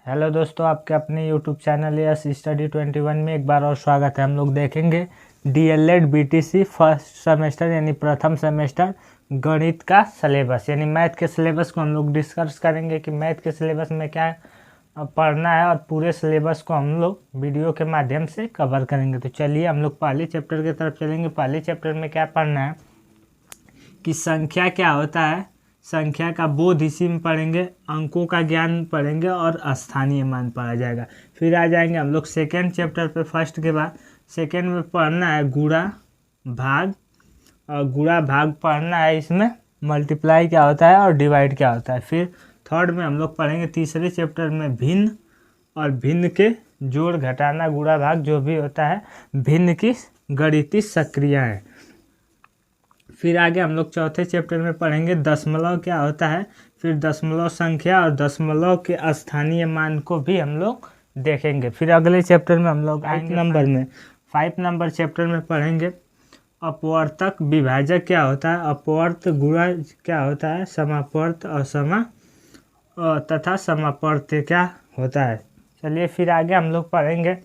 Hello दोस्तों, आपके अपने यूट्यूब चैनल यस स्टडी 21 में एक बार और स्वागत है। हम लोग देखेंगे डीएलएड बीटीसी फर्स्ट सेमेस्टर यानी प्रथम सेमेस्टर गणित का सिलेबस यानी मैथ के सिलेबस को हम लोग डिस्कस करेंगे कि मैथ के सिलेबस में क्या पढ़ना है और पूरे सिलेबस को हम लोग वीडियो के माध्यम से कवर करेंगे। तो चलिए हम लोग पहले चैप्टर की तरफ चलेंगे। पहले चैप्टर में क्या पढ़ना है कि संख्या क्या होता है, संख्या का बोध इसी में पढ़ेंगे, अंकों का ज्ञान पढ़ेंगे और स्थानीय मान पढ़ा जाएगा। फिर आ जाएंगे हम लोग सेकेंड चैप्टर पे। फर्स्ट के बाद सेकेंड में पढ़ना है गुणा भाग, और गुणा भाग पढ़ना है, इसमें मल्टीप्लाई क्या होता है और डिवाइड क्या होता है। फिर थर्ड में हम लोग पढ़ेंगे तीसरे चैप्टर में भिन्न, और भिन्न के जोड़ घटाना गुणा भाग जो भी होता है, भिन्न की गणितीय सक्रियाएं। फिर आगे हम लोग चौथे चैप्टर में पढ़ेंगे दशमलव क्या होता है, फिर दशमलव संख्या और दशमलव के स्थानीय मान को भी हम लोग देखेंगे। फिर अगले चैप्टर में हम लोग आएंगे फाइव नंबर चैप्टर में पढ़ेंगे अपवर्तक विभाजक क्या होता है, अपवर्त गुणा क्या होता है, समापवर्त और तथा समापवर्त क्या होता है। चलिए फिर आगे हम लोग पढ़ेंगे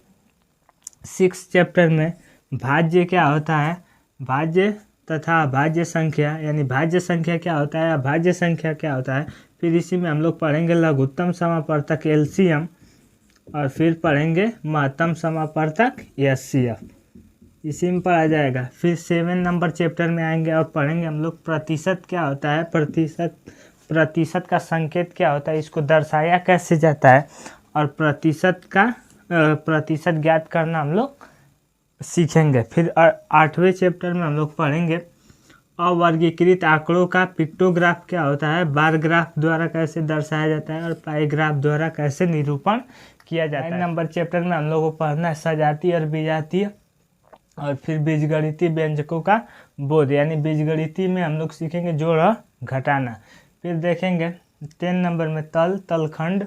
सिक्स चैप्टर में भाज्य क्या होता है, भाज्य तथा भाज्य संख्या यानी भाज्य संख्या क्या होता है, अभाज्य संख्या क्या होता है। फिर इसी में हम लोग पढ़ेंगे लघुत्तम समापवर्तक एलसीएम, और फिर पढ़ेंगे महत्तम समापवर्तक एचसीएफ, इसी में पढ़ा जाएगा। फिर 7 नंबर चैप्टर में आएंगे और पढ़ेंगे हम लोग प्रतिशत क्या होता है, प्रतिशत का संकेत क्या होता है, इसको दर्शाया कैसे जाता है, और प्रतिशत ज्ञात करना हम लोग सीखेंगे। फिर 8वें चैप्टर में हम लोग पढ़ेंगे अवर्गीकृत आंकड़ों का पिक्टोग्राफ क्या होता है, बार ग्राफ द्वारा कैसे दर्शाया जाता है और पाई ग्राफ द्वारा कैसे निरूपण किया जाता है। 9 नंबर चैप्टर में हम लोग को पढ़ना है सजातीय और विजातीय, और फिर बीजगणितीय व्यंजकों का बोध यानी बीजगणितीय में हम लोग सीखेंगे जोड़ और घटाना। फिर देखेंगे 10 नंबर में तल, तलखंड,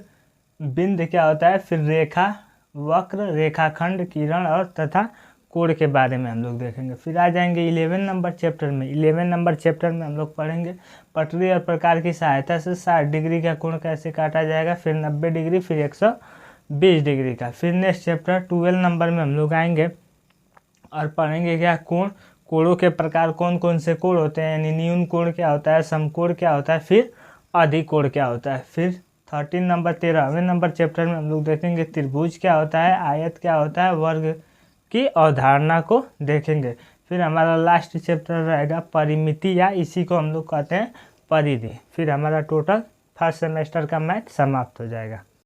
बिंद क्या होता है, फिर रेखा, वक्र, रेखाखंड, किरण और तथा कोण के बारे में हम लोग देखेंगे। फिर आ जाएंगे 11 नंबर चैप्टर में। 11 नंबर चैप्टर में हम लोग पढ़ेंगे पटरी और प्रकार की सहायता से 60 डिग्री का कोण कैसे काटा जाएगा, फिर 90 डिग्री, फिर 120 डिग्री का। फिर नेक्स्ट चैप्टर 12 नंबर में हम लोग आएंगे और पढ़ेंगे क्या कोण, कोणों के प्रकार कौन कौन से कोण होते हैं, यानी न्यून कोण क्या होता है, समकोण क्या होता है, फिर अधिकोण क्या होता है। फिर 13 नंबर 13वें नंबर चैप्टर में हम लोग देखेंगे त्रिभुज क्या होता है, आयत क्या होता है, वर्ग की अवधारणा को देखेंगे। फिर हमारा लास्ट चैप्टर रहेगा परिमिति, या इसी को हम लोग कहते हैं परिधि। फिर हमारा टोटल फर्स्ट सेमेस्टर का मैथ समाप्त हो जाएगा।